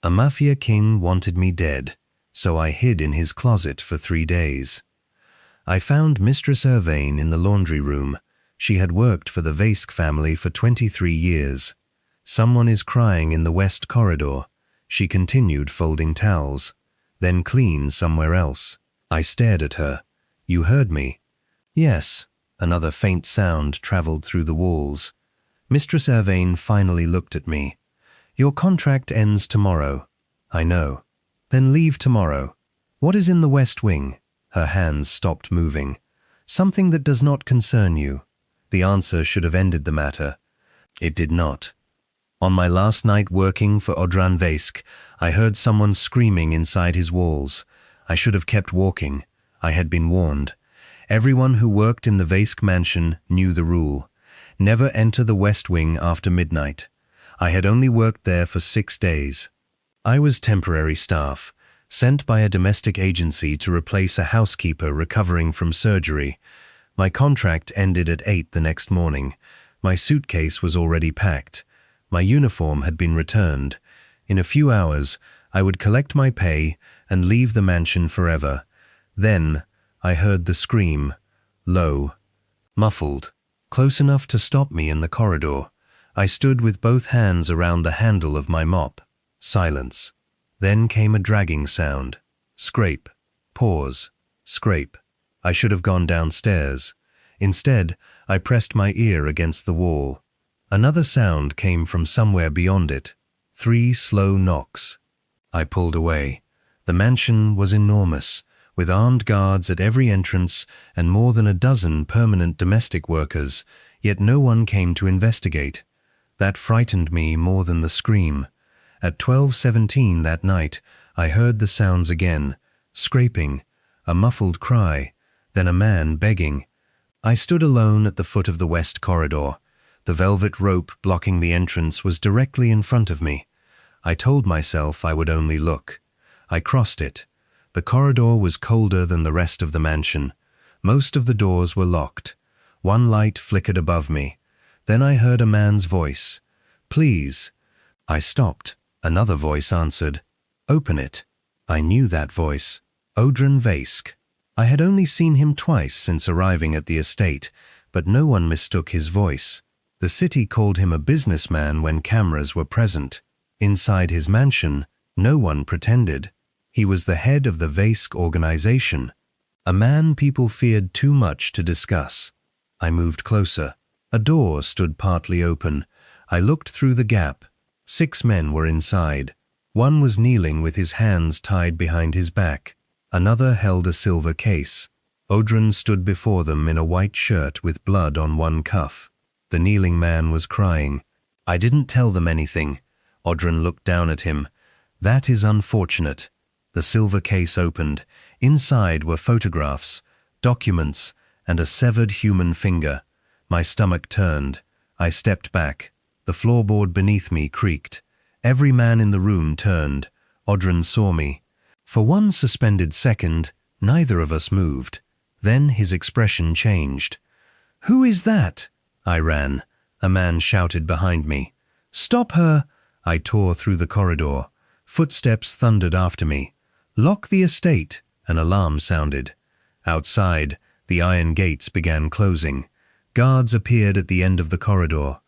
A Mafia king wanted me dead, so I hid in his closet for 3 days. I found Mistress Irvaine in the laundry room. She had worked for the Vask family for 23 years. Someone is crying in the west corridor. She continued folding towels, then clean somewhere else. I stared at her. You heard me? Yes. Another faint sound traveled through the walls. Mistress Irvaine finally looked at me. Your contract ends tomorrow. I know. Then leave tomorrow. What is in the West Wing? Her hands stopped moving. Something that does not concern you. The answer should have ended the matter. It did not. On my last night working for Odran Vask, I heard someone screaming inside his walls. I should have kept walking. I had been warned. Everyone who worked in the Vask mansion knew the rule. Never enter the West Wing after midnight. I had only worked there for 6 days. I was temporary staff, sent by a domestic agency to replace a housekeeper recovering from surgery. My contract ended at 8 the next morning. My suitcase was already packed. My uniform had been returned. In a few hours, I would collect my pay and leave the mansion forever. Then, I heard the scream, low, muffled, close enough to stop me in the corridor. I stood with both hands around the handle of my mop. Silence. Then came a dragging sound. Scrape. Pause. Scrape. I should have gone downstairs. Instead, I pressed my ear against the wall. Another sound came from somewhere beyond it. 3 slow knocks. I pulled away. The mansion was enormous, with armed guards at every entrance and more than a dozen permanent domestic workers, yet no one came to investigate. That frightened me more than the scream. At 12:17 that night, I heard the sounds again, scraping, a muffled cry, then a man begging. I stood alone at the foot of the west corridor. The velvet rope blocking the entrance was directly in front of me. I told myself I would only look. I crossed it. The corridor was colder than the rest of the mansion. Most of the doors were locked. One light flickered above me. Then I heard a man's voice. Please. I stopped. Another voice answered. Open it. I knew that voice. Odran Vask. I had only seen him twice since arriving at the estate, but no one mistook his voice. The city called him a businessman when cameras were present. Inside his mansion, no one pretended. He was the head of the Vask organization, a man people feared too much to discuss. I moved closer. A door stood partly open. I looked through the gap. 6 men were inside. One was kneeling with his hands tied behind his back. Another held a silver case. Odran stood before them in a white shirt with blood on one cuff. The kneeling man was crying. I didn't tell them anything. Odran looked down at him. That is unfortunate. The silver case opened. Inside were photographs, documents, and a severed human finger. My stomach turned. I stepped back. The floorboard beneath me creaked. Every man in the room turned. Odran saw me. For one suspended second, neither of us moved. Then his expression changed. Who is that? I ran. A man shouted behind me. Stop her! I tore through the corridor. Footsteps thundered after me. Lock the estate! An alarm sounded. Outside, the iron gates began closing. Guards appeared at the end of the corridor.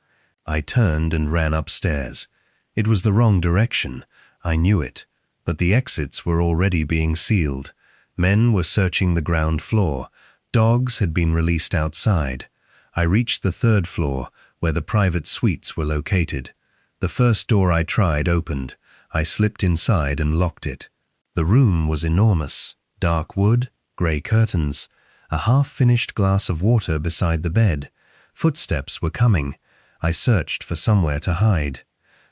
I turned and ran upstairs. It was the wrong direction. I knew it. But the exits were already being sealed. Men were searching the ground floor. Dogs had been released outside. I reached the 3rd floor, where the private suites were located. The first door I tried opened. I slipped inside and locked it. The room was enormous. Dark wood, grey curtains, a half-finished glass of water beside the bed. Footsteps were coming. I searched for somewhere to hide.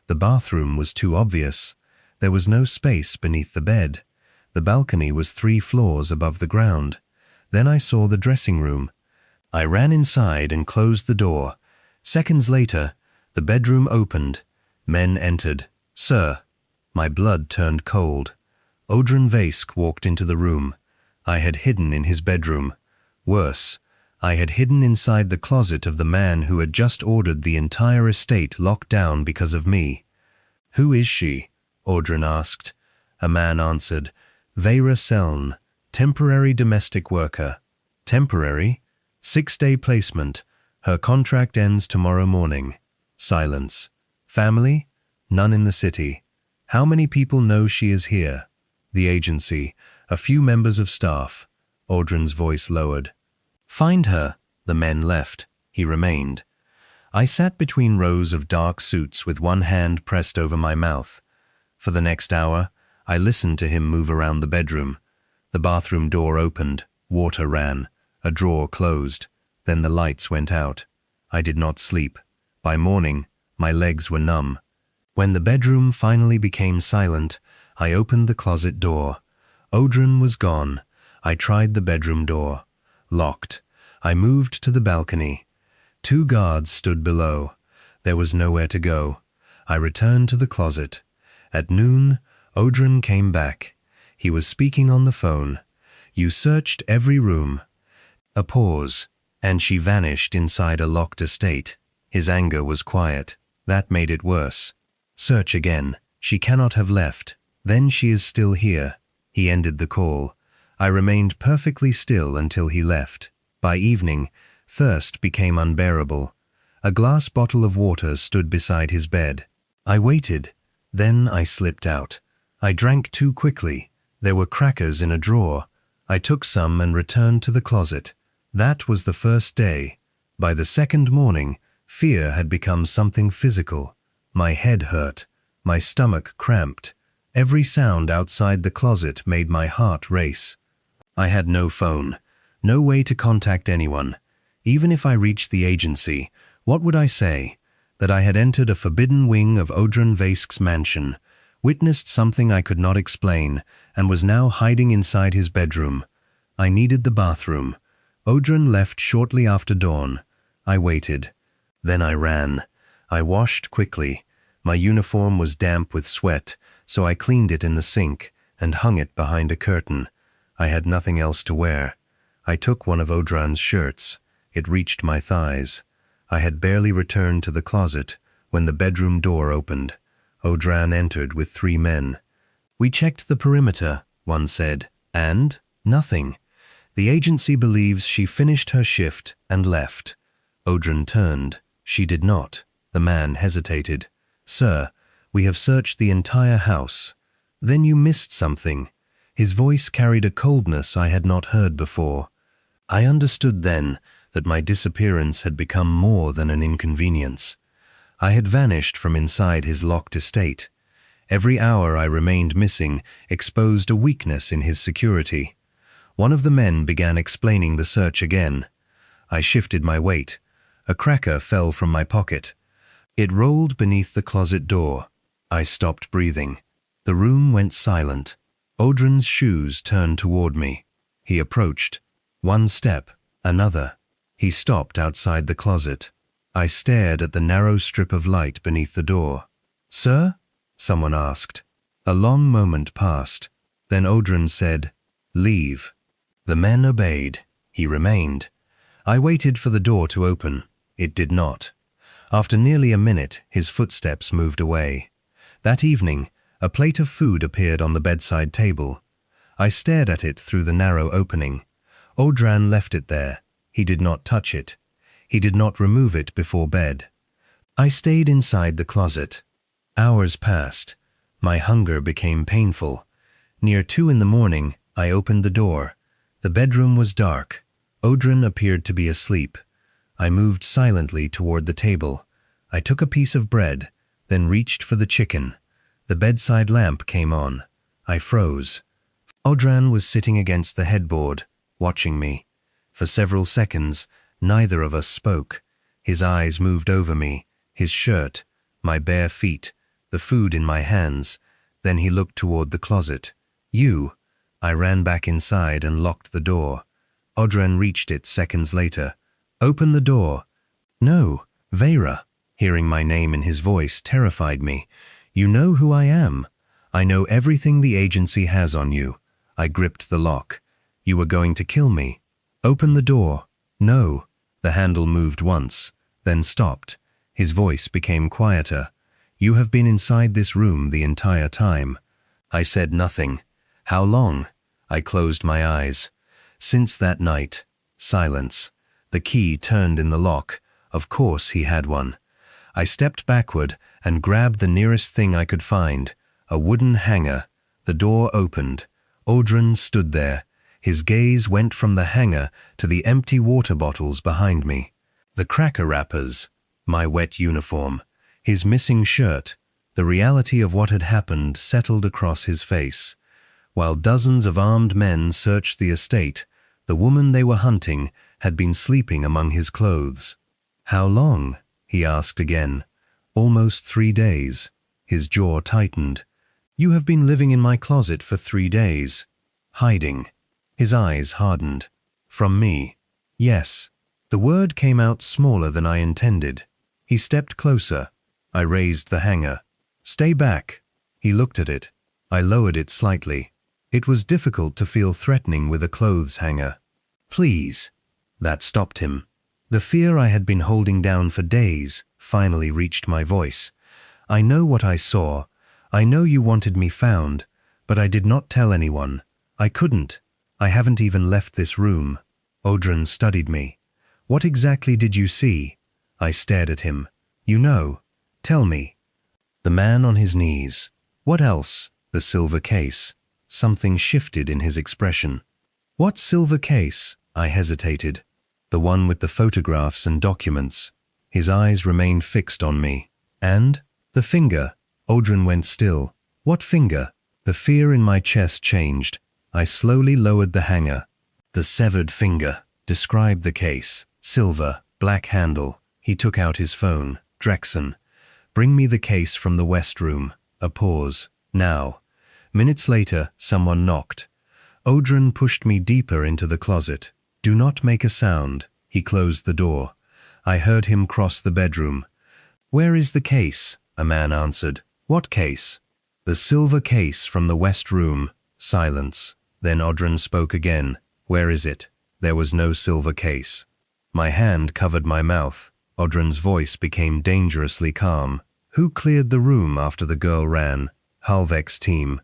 The bathroom was too obvious. There was no space beneath the bed. The balcony was 3 floors above the ground. Then I saw the dressing room. I ran inside and closed the door. Seconds later, the bedroom opened. Men entered. Sir. My blood turned cold. Odran Vask walked into the room. I had hidden in his bedroom. Worse, I had hidden inside the closet of the man who had just ordered the entire estate locked down because of me. Who is she? Audran asked. A man answered, Vera Seln, temporary domestic worker. Temporary? 6-day placement. Her contract ends tomorrow morning. Silence. Family? None in the city. How many people know she is here? The agency. A few members of staff. Audran's voice lowered. Find her. The men left. He remained. I sat between rows of dark suits with one hand pressed over my mouth. For the next hour, I listened to him move around the bedroom. The bathroom door opened, water ran, a drawer closed, then the lights went out. I did not sleep. By morning, my legs were numb. When the bedroom finally became silent, I opened the closet door. Audran was gone. I tried the bedroom door. Locked. I moved to the balcony. 2 guards stood below. There was nowhere to go. I returned to the closet. At noon, Audran came back. He was speaking on the phone. You searched every room. A pause, and she vanished inside a locked estate. His anger was quiet. That made it worse. Search again. She cannot have left. Then she is still here. He ended the call. I remained perfectly still until he left. By evening, thirst became unbearable. A glass bottle of water stood beside his bed. I waited. Then I slipped out. I drank too quickly. There were crackers in a drawer. I took some and returned to the closet. That was the first day. By the second morning, fear had become something physical. My head hurt. My stomach cramped. Every sound outside the closet made my heart race. I had no phone, no way to contact anyone. Even if I reached the agency, what would I say? That I had entered a forbidden wing of Audran Vaisk's mansion, witnessed something I could not explain, and was now hiding inside his bedroom. I needed the bathroom. Audran left shortly after dawn. I waited. Then I ran. I washed quickly. My uniform was damp with sweat, so I cleaned it in the sink and hung it behind a curtain. I had nothing else to wear. I took one of Audran's shirts. It reached my thighs. I had barely returned to the closet when the bedroom door opened. Audran entered with 3 men. We checked the perimeter, one said, and nothing. The agency believes she finished her shift and left. Audran turned. She did not. The man hesitated. Sir, we have searched the entire house. Then you missed something. His voice carried a coldness I had not heard before. I understood then that my disappearance had become more than an inconvenience. I had vanished from inside his locked estate. Every hour I remained missing exposed a weakness in his security. One of the men began explaining the search again. I shifted my weight. A cracker fell from my pocket. It rolled beneath the closet door. I stopped breathing. The room went silent. Audran's shoes turned toward me. He approached. 1 step, another. He stopped outside the closet. I stared at the narrow strip of light beneath the door. Sir? Someone asked. A long moment passed. Then Audran said, Leave. The men obeyed. He remained. I waited for the door to open. It did not. After nearly a minute, his footsteps moved away. That evening, a plate of food appeared on the bedside table. I stared at it through the narrow opening. Audran left it there. He did not touch it. He did not remove it before bed. I stayed inside the closet. Hours passed. My hunger became painful. Near 2 in the morning, I opened the door. The bedroom was dark. Audran appeared to be asleep. I moved silently toward the table. I took a piece of bread, then reached for the chicken. The bedside lamp came on. I froze. Audran was sitting against the headboard, watching me. For several seconds, neither of us spoke. His eyes moved over me, his shirt, my bare feet, the food in my hands. Then he looked toward the closet. You. I ran back inside and locked the door. Audran reached it seconds later. Open the door. No, Vera. Hearing my name in his voice terrified me. You know who I am. I know everything the agency has on you. I gripped the lock. You were going to kill me. Open the door. No. The handle moved once, then stopped. His voice became quieter. You have been inside this room the entire time. I said nothing. How long? I closed my eyes. Since that night. Silence. The key turned in the lock. Of course he had one. I stepped backward and grabbed the nearest thing I could find, a wooden hanger. The door opened. Audran stood there. His gaze went from the hanger to the empty water bottles behind me. The cracker wrappers, my wet uniform, his missing shirt. The reality of what had happened settled across his face. While dozens of armed men searched the estate, the woman they were hunting had been sleeping among his clothes. How long? He asked again. Almost 3 days. His jaw tightened. You have been living in my closet for 3 days. Hiding. His eyes hardened. From me. Yes. The word came out smaller than I intended. He stepped closer. I raised the hanger. Stay back. He looked at it. I lowered it slightly. It was difficult to feel threatening with a clothes hanger. Please. That stopped him. The fear I had been holding down for days finally reached my voice. I know what I saw. I know you wanted me found, but I did not tell anyone. I couldn't. I haven't even left this room. Audran studied me. What exactly did you see? I stared at him. You know. Tell me. The man on his knees. What else? The silver case. Something shifted in his expression. What silver case? I hesitated. The one with the photographs and documents. His eyes remained fixed on me. And? The finger. Audran went still. What finger? The fear in my chest changed. I slowly lowered the hanger. The severed finger. Describe the case. Silver, black handle. He took out his phone. Drexen. Bring me the case from the west room. A pause. Now. Minutes later, someone knocked. Audran pushed me deeper into the closet. Do not make a sound. He closed the door. I heard him cross the bedroom. Where is the case? A man answered. What case? The silver case from the west room. Silence. Then Audran spoke again. Where is it? There was no silver case. My hand covered my mouth. Audran's voice became dangerously calm. Who cleared the room after the girl ran? Halvek's team.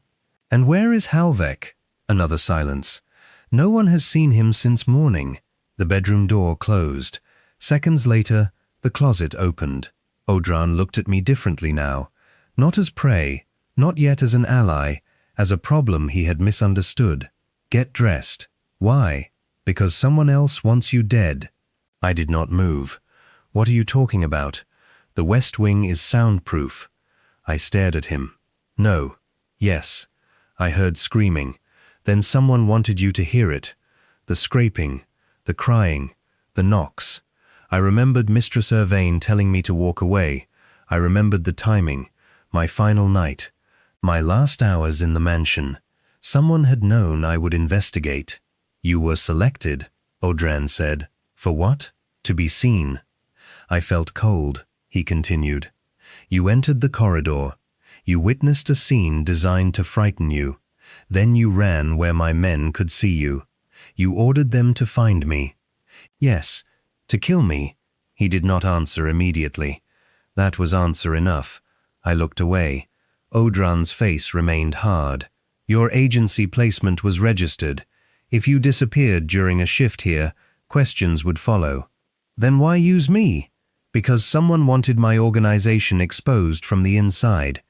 And where is Halvek? Another silence. No one has seen him since morning. The bedroom door closed. Seconds later, the closet opened. Audran looked at me differently now. Not as prey, not yet as an ally, as a problem he had misunderstood. Get dressed. Why? Because someone else wants you dead. I did not move. What are you talking about? The West Wing is soundproof. I stared at him. No. Yes. I heard screaming. Then someone wanted you to hear it. The scraping, the crying, the knocks. I remembered Mistress Irvaine telling me to walk away. I remembered the timing, my final night, my last hours in the mansion. Someone had known I would investigate. You were selected, Audran said. For what? To be seen. I felt cold, he continued. You entered the corridor. You witnessed a scene designed to frighten you. Then you ran where my men could see you. You ordered them to find me. Yes, to kill me. He did not answer immediately. That was answer enough. I looked away. Audran's face remained hard. Your agency placement was registered. If you disappeared during a shift here, questions would follow. Then why use me? Because someone wanted my organization exposed from the inside.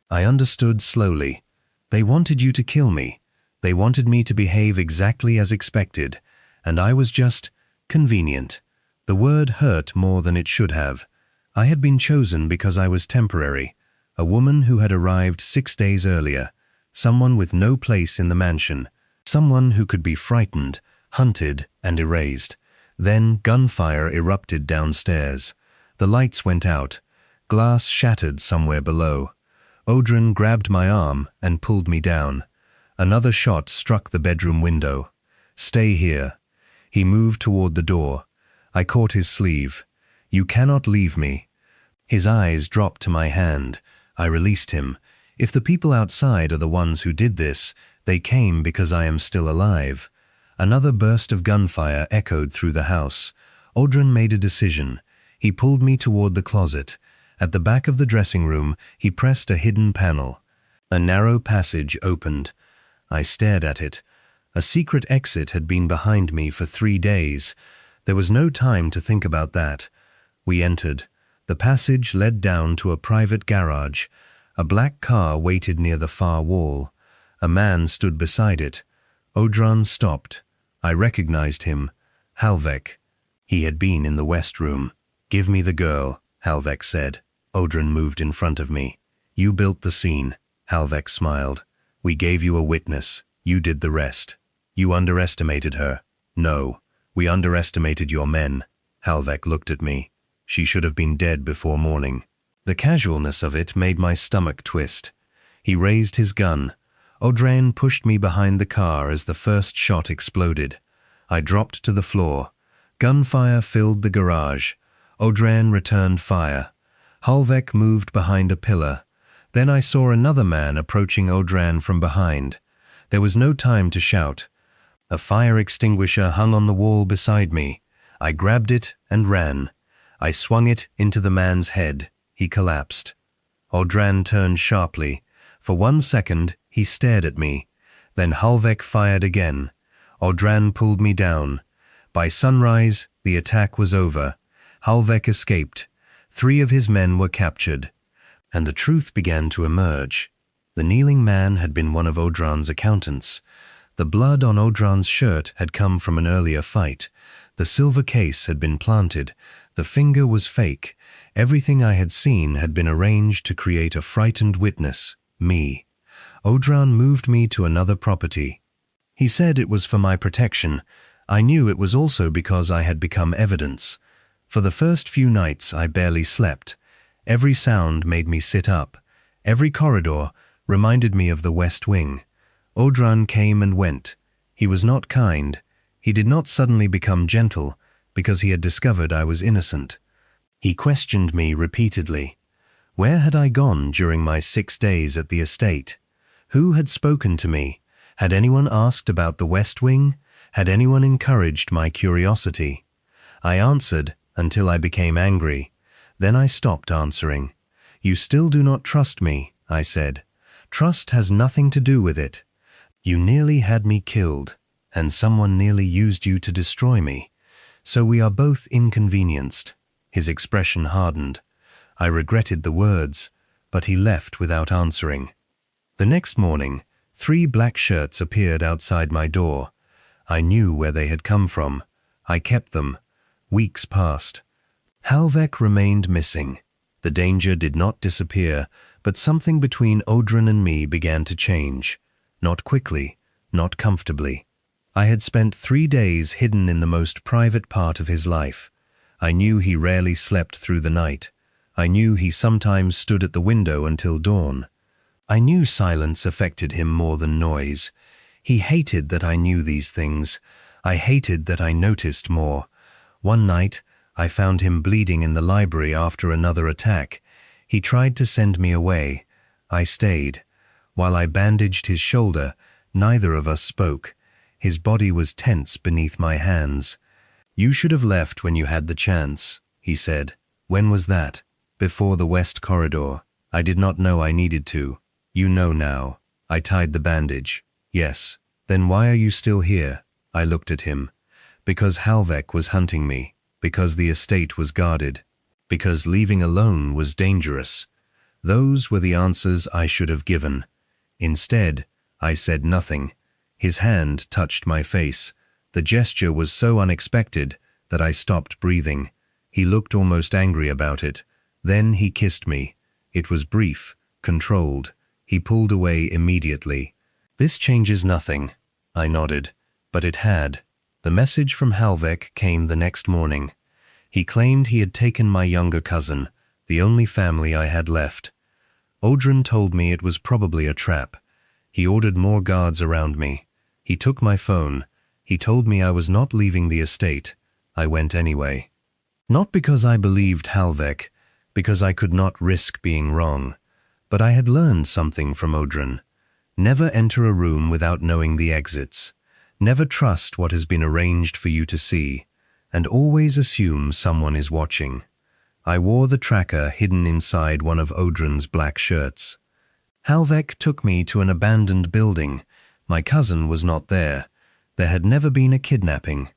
I understood slowly. They wanted you to kill me. They wanted me to behave exactly as expected, and I was just convenient. The word hurt more than it should have. I had been chosen because I was temporary, a woman who had arrived 6 days earlier, someone with no place in the mansion, someone who could be frightened, hunted, and erased. Then gunfire erupted downstairs. The lights went out. Glass shattered somewhere below. Audran grabbed my arm and pulled me down. Another shot struck the bedroom window. Stay here. He moved toward the door. I caught his sleeve. You cannot leave me. His eyes dropped to my hand. I released him. If the people outside are the ones who did this, they came because I am still alive. Another burst of gunfire echoed through the house. Audran made a decision. He pulled me toward the closet. At the back of the dressing room, he pressed a hidden panel. A narrow passage opened. I stared at it. A secret exit had been behind me for 3 days. There was no time to think about that. We entered. The passage led down to a private garage. A black car waited near the far wall. A man stood beside it. Audran stopped. I recognized him. Halvek. He had been in the West Room. "Give me the girl," Halvek said. Audran moved in front of me. "You built the scene," Halvek smiled. "We gave you a witness. You did the rest. You underestimated her." "No, we underestimated your men." Halvek looked at me. "She should have been dead before morning." The casualness of it made my stomach twist. He raised his gun. Audran pushed me behind the car as the first shot exploded. I dropped to the floor. Gunfire filled the garage. Audran returned fire. Halvek moved behind a pillar. Then I saw another man approaching Audran from behind. There was no time to shout. A fire extinguisher hung on the wall beside me. I grabbed it and ran. I swung it into the man's head. He collapsed. Audran turned sharply. For 1 second, he stared at me. Then Halvek fired again. Audran pulled me down. By sunrise, the attack was over. Halvek escaped. 3 of his men were captured. And the truth began to emerge. The kneeling man had been one of Audran's accountants. The blood on Audran's shirt had come from an earlier fight. The silver case had been planted. The finger was fake. Everything I had seen had been arranged to create a frightened witness, me. Audran moved me to another property. He said it was for my protection. I knew it was also because I had become evidence. For the first few nights, I barely slept. Every sound made me sit up. Every corridor reminded me of the West Wing. Audran came and went. He was not kind. He did not suddenly become gentle because he had discovered I was innocent. He questioned me repeatedly. Where had I gone during my 6 days at the estate? Who had spoken to me? Had anyone asked about the West Wing? Had anyone encouraged my curiosity? I answered until I became angry. Then I stopped answering. "You still do not trust me," I said. "Trust has nothing to do with it. You nearly had me killed, and someone nearly used you to destroy me. So we are both inconvenienced." His expression hardened. I regretted the words, but he left without answering. The next morning, 3 black shirts appeared outside my door. I knew where they had come from. I kept them. Weeks passed. Halvek remained missing. The danger did not disappear, but something between Audran and me began to change. Not quickly, not comfortably. I had spent 3 days hidden in the most private part of his life. I knew he rarely slept through the night. I knew he sometimes stood at the window until dawn. I knew silence affected him more than noise. He hated that I knew these things. I hated that I noticed more. One night, I found him bleeding in the library after another attack. He tried to send me away. I stayed. While I bandaged his shoulder, neither of us spoke. His body was tense beneath my hands. "You should have left when you had the chance," he said. "When was that?" "Before the West Corridor. I did not know I needed to. You know now." I tied the bandage. "Yes. Then why are you still here?" I looked at him. "Because Halvek was hunting me. Because the estate was guarded. Because leaving alone was dangerous." Those were the answers I should have given. Instead, I said nothing. His hand touched my face. The gesture was so unexpected that I stopped breathing. He looked almost angry about it. Then he kissed me. It was brief, controlled. He pulled away immediately. "This changes nothing," I nodded. But it had. The message from Halvek came the next morning. He claimed he had taken my younger cousin, the only family I had left. Audran told me it was probably a trap. He ordered more guards around me. He took my phone. He told me I was not leaving the estate. I went anyway. Not because I believed Halvek, because I could not risk being wrong. But I had learned something from Audran. Never enter a room without knowing the exits. Never trust what has been arranged for you to see, and always assume someone is watching. I wore the tracker hidden inside one of Odrin's black shirts. Halvek took me to an abandoned building. My cousin was not there. There had never been a kidnapping.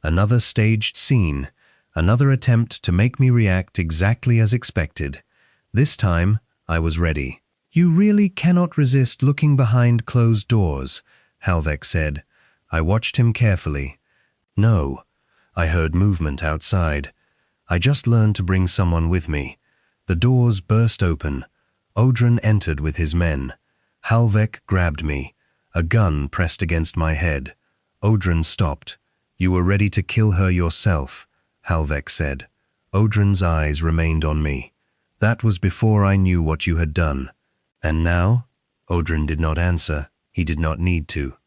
Another staged scene. Another attempt to make me react exactly as expected. This time, I was ready. "You really cannot resist looking behind closed doors," Halvek said. I watched him carefully. "No." I heard movement outside. "I just learned to bring someone with me." The doors burst open. Odrin entered with his men. Halvek grabbed me. A gun pressed against my head. Odrin stopped. "You were ready to kill her yourself," Halvek said. Odrin's eyes remained on me. "That was before I knew what you had done." "And now?" Odrin did not answer. He did not need to.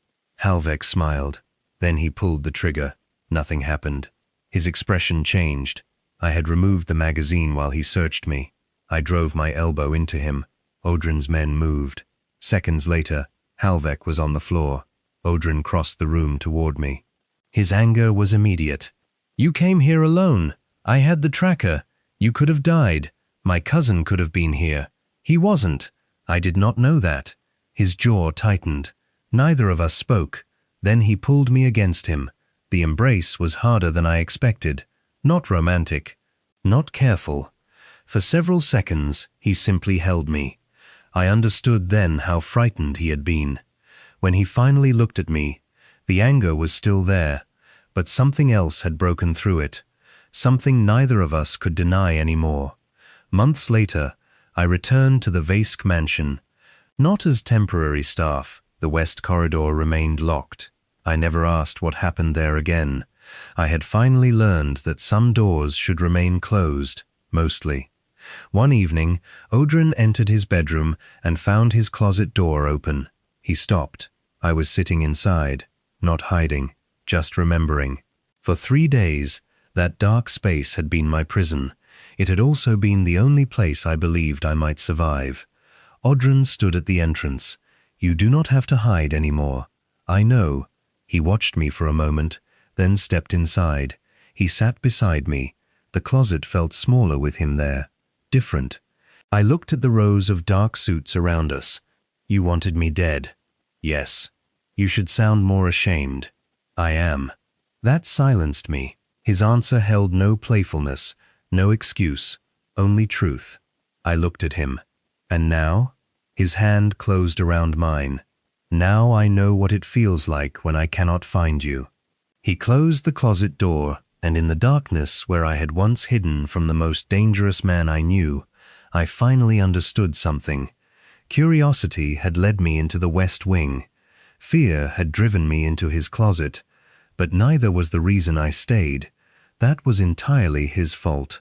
Halvek smiled. Then he pulled the trigger. Nothing happened. His expression changed. I had removed the magazine while he searched me. I drove my elbow into him. Odrin's men moved. Seconds later, Halvek was on the floor. Odrin crossed the room toward me. His anger was immediate. "You came here alone. I had the tracker. You could have died. My cousin could have been here. He wasn't. I did not know that." His jaw tightened. Neither of us spoke. Then he pulled me against him. The embrace was harder than I expected. Not romantic. Not careful. For several seconds, he simply held me. I understood then how frightened he had been. When he finally looked at me, the anger was still there, but something else had broken through it. Something neither of us could deny anymore. Months later, I returned to the Vaisk mansion. Not as temporary staff. The west corridor remained locked. I never asked what happened there again. I had finally learned that some doors should remain closed, mostly. One evening, Odrin entered his bedroom and found his closet door open. He stopped. I was sitting inside, not hiding, just remembering. For 3 days, that dark space had been my prison. It had also been the only place I believed I might survive. Odrin stood at the entrance. "You do not have to hide anymore." "I know." He watched me for a moment, then stepped inside. He sat beside me. The closet felt smaller with him there. Different. I looked at the rows of dark suits around us. "You wanted me dead." "Yes." "You should sound more ashamed." "I am." That silenced me. His answer held no playfulness, no excuse, only truth. I looked at him. "And now?" His hand closed around mine. "Now I know what it feels like when I cannot find you." He closed the closet door, and in the darkness where I had once hidden from the most dangerous man I knew, I finally understood something. Curiosity had led me into the West Wing. Fear had driven me into his closet, but neither was the reason I stayed. That was entirely his fault.